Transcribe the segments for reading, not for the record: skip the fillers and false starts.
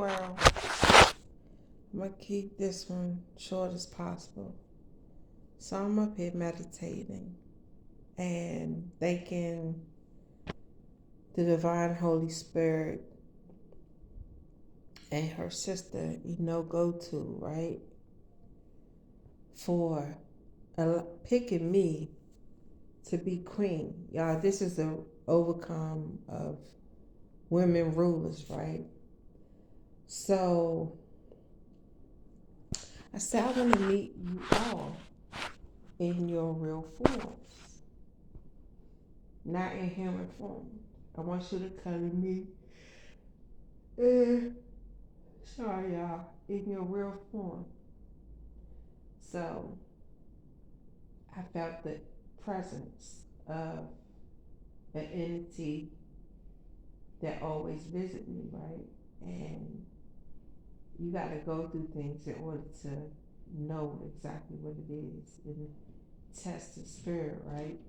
world. I'm going to keep this one short as possible. So I'm up here meditating and thanking the Divine Holy Spirit and her sister, Go To, right? For picking me to be queen. Y'all, this is the overcome of women rulers, right? So I said I want to meet you all in your real forms, not in human form. I want you to come to me, sorry y'all, in your real form. So I felt the presence of an entity that always visit me, right? And you got to go through things in order to know exactly what it is and test the spirit, right?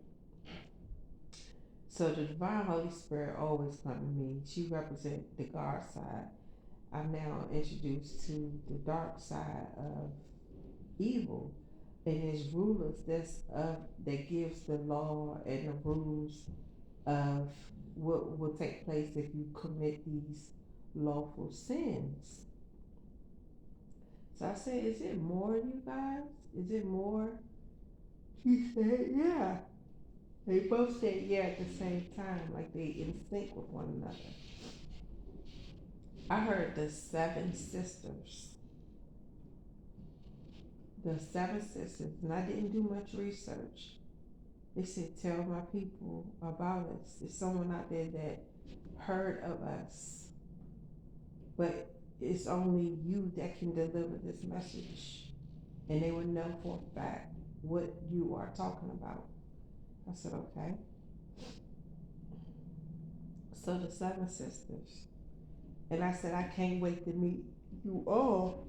So the divine Holy Spirit always come to me. She represents the God side. I'm now introduced to the dark side of evil, and it's rulers that gives the law and the rules of what will take place if you commit these lawful sins. So I said, is it more, you guys? Is it more? She said, yeah. They both said yeah at the same time, like they in sync with one another. I heard the seven sisters. The seven sisters, and I didn't do much research. They said, tell my people about us. There's someone out there that heard of us, but it's only you that can deliver this message. And they would know for a fact what you are talking about. I said, okay. So the seven sisters. And I said, I can't wait to meet you all.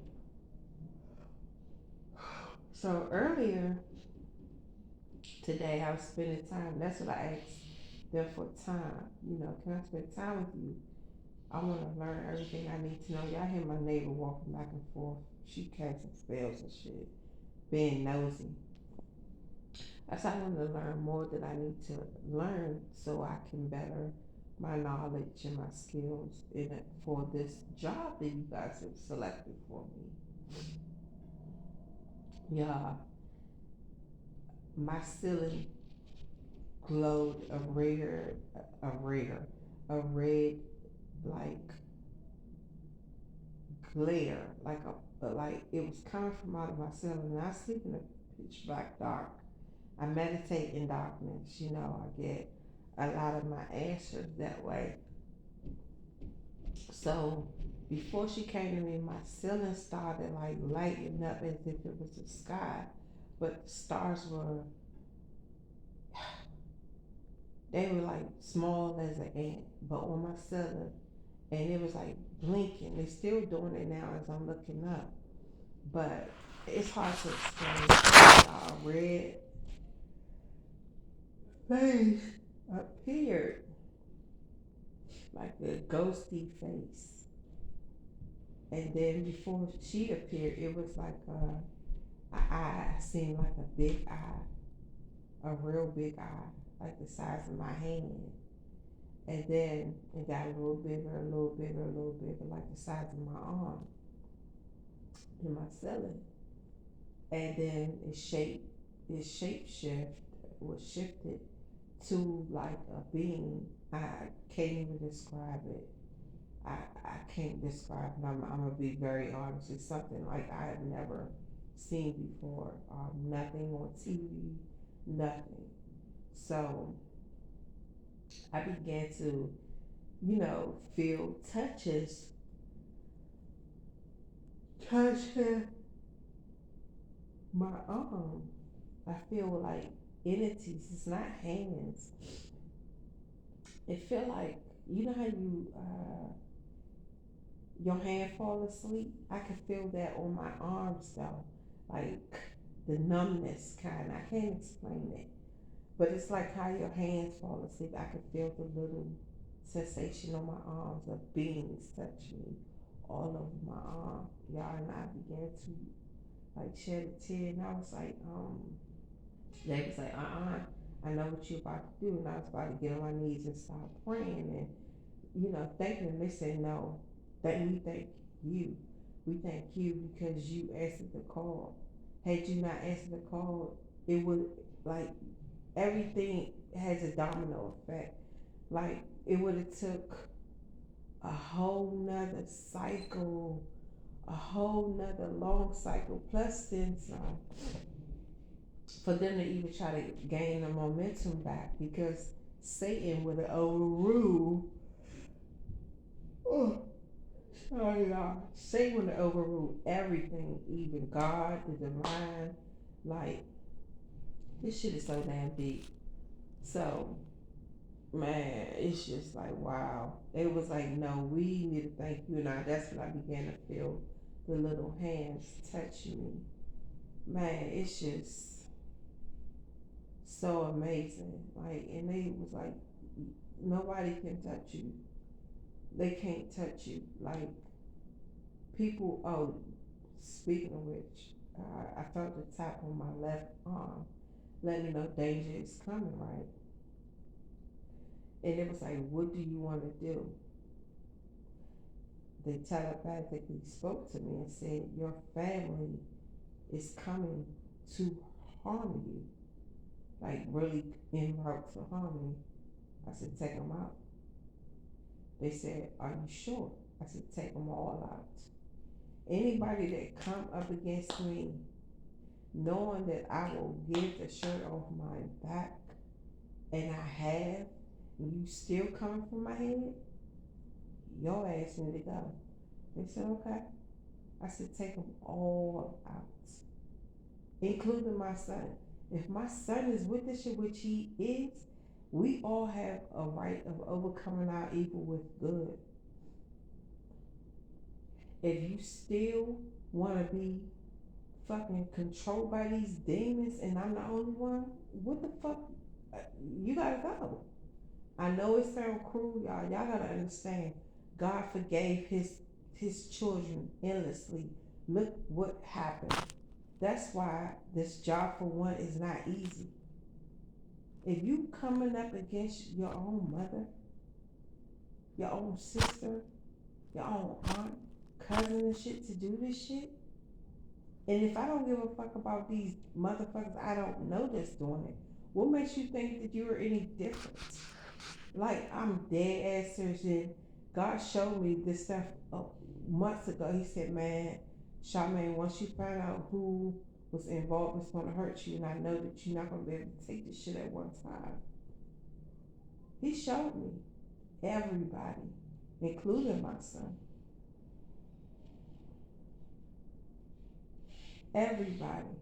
So earlier today, I was spending time. That's what I asked them for time. Can I spend time with you? I want to learn everything I need to know. Y'all hear my neighbor walking back and forth. She casting spells and shit, being nosy. I said I want to learn more that I need to learn so I can better my knowledge and my skills in it for this job that you guys have selected for me. Yeah, my ceiling glowed a red like glare, like it was coming from out of my ceiling. And I sleep in a pitch black dark. I meditate in darkness. I get a lot of my answers that way. So before she came to me, my ceiling started like lighting up as if it was the sky, but the stars were they were like small as an ant, but on my ceiling, and it was like blinking. They're still doing it now as I'm looking up, but it's hard to explain. A red face appeared, like a ghosty face, and then before she appeared, it was like a eye. Seemed like a big eye, a real big eye, like the size of my hand. And then it got a little bigger, a little bigger, a little bigger, like the size of my arm in my ceiling. And then its shape was shifted to like a being. I can't even describe it. I can't describe it. I'm gonna be very honest. It's something like I have never seen before. Nothing on TV, nothing. So I began to, feel touching my arm. I feel like entities. It's not hands. It feel like how your hand fall asleep. I can feel that on my arms though, like the numbness kind. I can't explain it, but it's like how your hands fall asleep. I can feel the little sensation on my arms of beings touching me all over my arm, y'all, and I began to like shed a tear, and I was like, they was like, I know what you're about to do, and I was about to get on my knees and start praying, and thanking them. They said no, that we thank you, we thank you because you answered the call. Had you not answered the call, it would like everything has a domino effect. Like it would have took a whole nother cycle, a whole nother long cycle, plus then some, for them to even try to gain the momentum back because Satan would have overruled. Oh, sorry, y'all. Satan would have overruled everything, even God, the divine. Like, this shit is so damn deep. So, man, it's just like, wow. It was like, no, we need to thank you. And that's when I began to feel the little hands touching me. Man, it's just so amazing. Like, and they was like, nobody can touch you. They can't touch you. Like, people, oh, speaking of which, I felt the tap on my left arm, letting me know danger is coming, right? And it was like, what do you want to do? They telepathically spoke to me and said, your family is coming to harm you, like really in route to harm me. I said, take them out. They said, are you sure? I said, take them all out. Anybody that come up against me, knowing that I will give the shirt off my back, and I have, and you still coming for my head, your ass need to go. They said, okay. I said, take them all out, including my son. If my son is with this shit, which he is, we all have a right of overcoming our evil with good. If you still want to be fucking controlled by these demons and I'm the only one, what the fuck? You gotta go. I know it sounds cruel, y'all. Y'all gotta understand. God forgave his children endlessly. Look what happened. That's why this job for one is not easy. If you coming up against your own mother, your own sister, your own aunt, cousin and shit to do this shit, and if I don't give a fuck about these motherfuckers I don't know that's doing it, what makes you think that you're any different? Like, I'm dead ass serious. And God showed me this stuff months ago. He said, man, Charmaine, once you find out who was involved, it's going to hurt you. And I know that you're not going to be able to take this shit at one time. He showed me everybody, including my son. Everybody.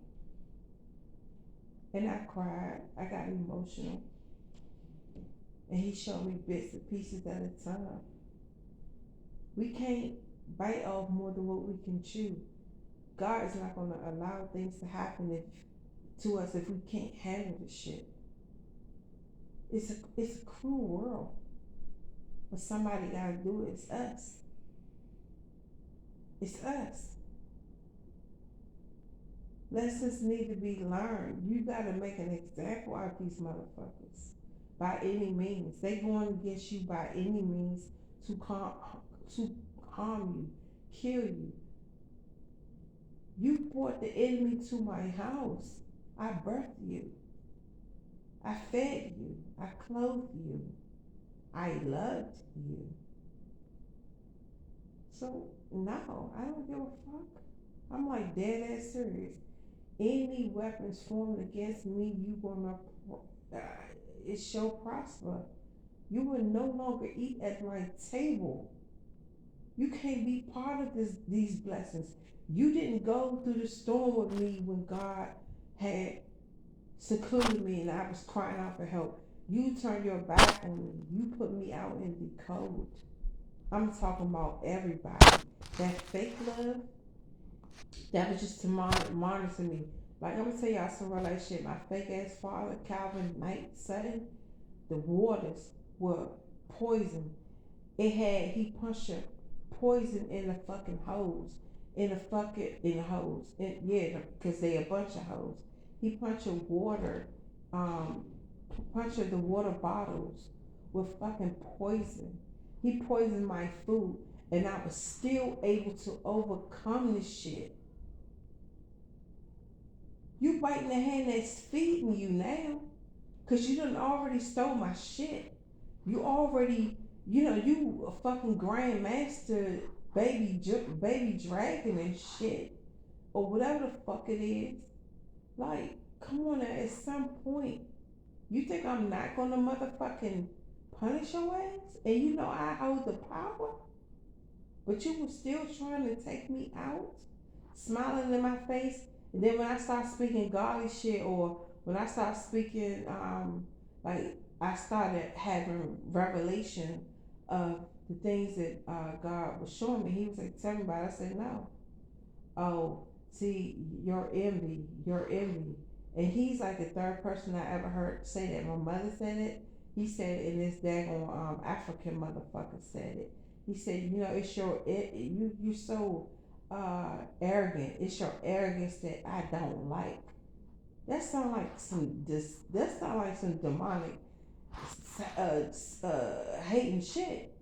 And I cried. I got emotional. And he showed me bits and pieces at a time. We can't bite off more than what we can chew. God is not going to allow things to happen to us if we can't handle the shit. It's a cruel world, but somebody got to do it. It's us. It's us. Lessons need to be learned. You got to make an example out of these motherfuckers by any means. They going against you by any means to harm you, kill you. You brought the enemy to my house. I birthed you. I fed you. I clothed you. I loved you. So, no, I don't give a fuck. I'm like dead ass serious. Any weapons formed against me, you gonna, it shall prosper. You will no longer eat at my table. You can't be part of these blessings. You didn't go through the storm with me when God had secluded me and I was crying out for help. You turned your back on me. You put me out in the cold. I'm talking about everybody. That fake love, that was just to monitor me. Like, I'm gonna tell y'all some real life shit. My fake ass father, Calvin Knight Sutton, the waters were poison. He punctured poison in the fucking hose. In the hose. Yeah, because they a bunch of hoes. He punctured water, um, punctured the water bottles with fucking poison. He poisoned my food, and I was still able to overcome this shit. You biting the hand that's feeding you now, cause you done already stole my shit. You already, you a fucking grandmaster baby dragon and shit, or whatever the fuck it is. Like, come on now, at some point, you think I'm not gonna motherfucking punish your ass? And you know I hold the power, but you were still trying to take me out, smiling in my face. And then when I start speaking godly shit, or when I start speaking, like I started having revelation of the things that God was showing me. He was like, "Tell me about it." I said, "No." Oh, see, your envy. And he's like the third person I ever heard say that. My mother said it. He said it, and this daggone African motherfucker said it. He said, it's you're so arrogant. It's your arrogance that I don't like. That sound like some demonic hating shit.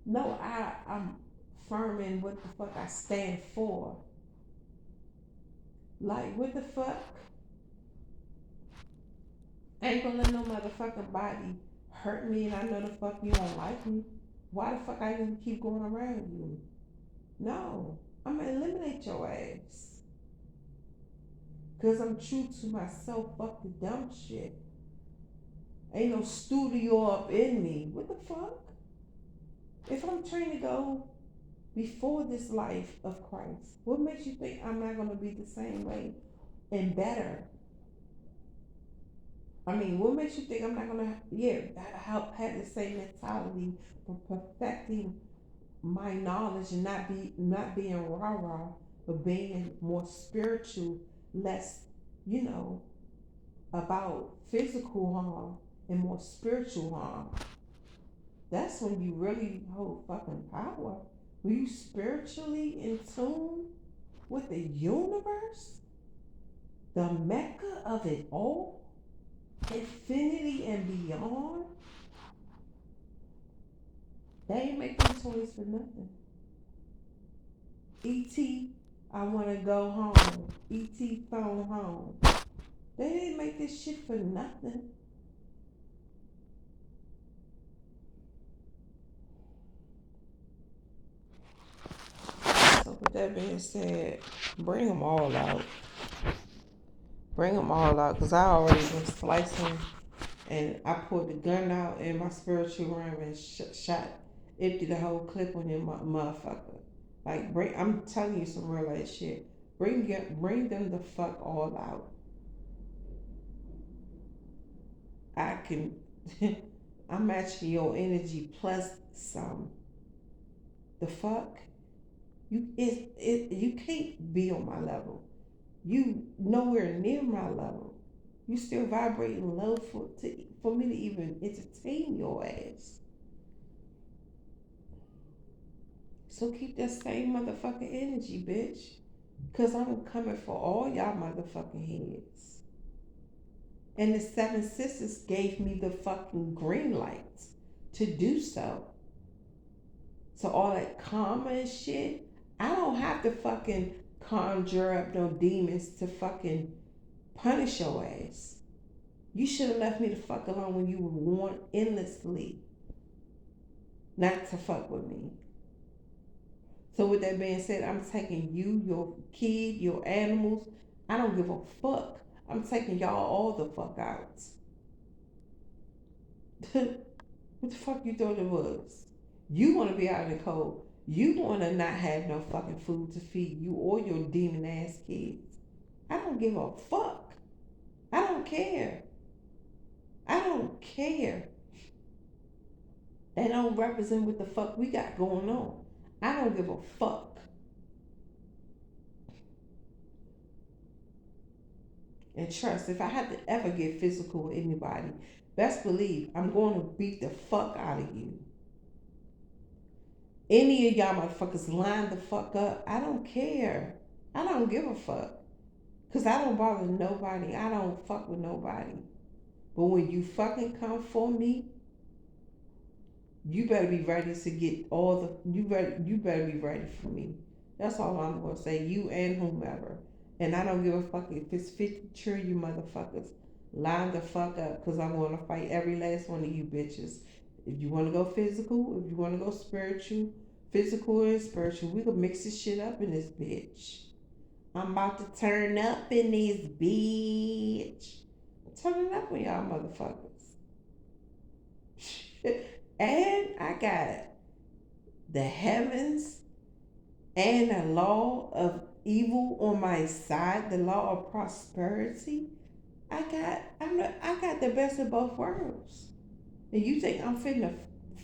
No, I'm firm in what the fuck I stand for. Like, what the fuck? I ain't gonna let no motherfucking body hurt me, and I know the fuck you don't like me. Why the fuck I even keep going around you? No, I'm gonna eliminate your ass. Cause I'm true to myself. Fuck the dumb shit. Ain't no studio up in me. What the fuck? If I'm trying to go before this life of Christ, what makes you think I'm not gonna be the same way and better? I mean, what makes you think I'm not gonna, help have the same mentality for perfecting my knowledge and not being rah rah, but being more spiritual, less, you know, about physical harm and more spiritual harm. That's when you really hold fucking power. When you spiritually in tune with the universe, the mecca of it all, infinity and beyond. They ain't making toys for nothing. E.T., I wanna go home. E.T. phone home. They didn't make this shit for nothing. So with that being said, bring them all out. Bring them all out, cause I already been slicing, and I pulled the gun out in my spiritual realm and shot, empty the whole clip on your motherfucker. Like, I'm telling you some real ass shit. Bring them the fuck all out. I can, I'm matching your energy plus some. The fuck, you can't be on my level. You nowhere near my level. You still vibrating low for me to even entertain your ass. So keep that same motherfucking energy, bitch. Cause I'm coming for all y'all motherfucking heads. And the Seven Sisters gave me the fucking green light to do so. So all that karma and shit, I don't have to fucking conjure up no demons to fucking punish your ass. You should have left me the fuck alone when you were warned endlessly not to fuck with me. So with that being said, I'm taking you, your kid, your animals. I don't give a fuck. I'm taking y'all all the fuck out. What the fuck you thought it was? You want to be out in the cold. You want to not have no fucking food to feed you or your demon ass kids. I don't give a fuck. I don't care. I don't care. They don't represent what the fuck we got going on. I don't give a fuck. And trust, if I had to ever get physical with anybody, best believe I'm going to beat the fuck out of you. Any of y'all motherfuckers line the fuck up. I don't care. I don't give a fuck. Cause I don't bother nobody. I don't fuck with nobody. But when you fucking come for me, you better be ready to get all the you better be ready for me. That's all I'm gonna say. You and whomever. And I don't give a fuck if it's 50 trillion motherfuckers. Line the fuck up, cause I'm gonna fight every last one of you bitches. If you wanna go physical, if you wanna go spiritual, physical and spiritual, we can mix this shit up in this bitch. I'm about to turn up in this bitch. Turning up on y'all motherfuckers. And I got the heavens and the law of evil on my side, the law of prosperity. I got the best of both worlds. And you think I'm finna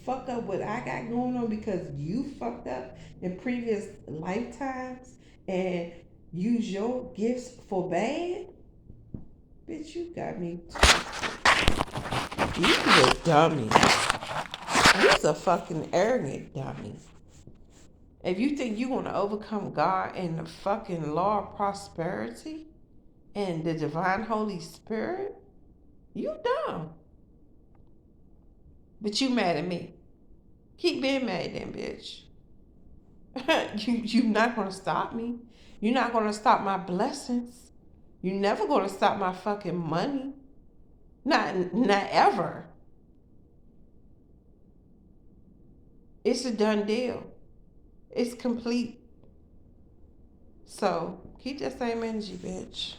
fuck up what I got going on because you fucked up in previous lifetimes and use your gifts for bad? Bitch, you got me. You a dummy. You's a fucking arrogant dummy. If you think you're gonna overcome God and the fucking law of prosperity and the divine Holy Spirit, you dumb. But you mad at me. Keep being mad then, bitch. You not gonna stop me. You're not gonna stop my blessings. You're never gonna stop my fucking money. Not ever. It's a done deal. It's complete. So keep that same energy, bitch.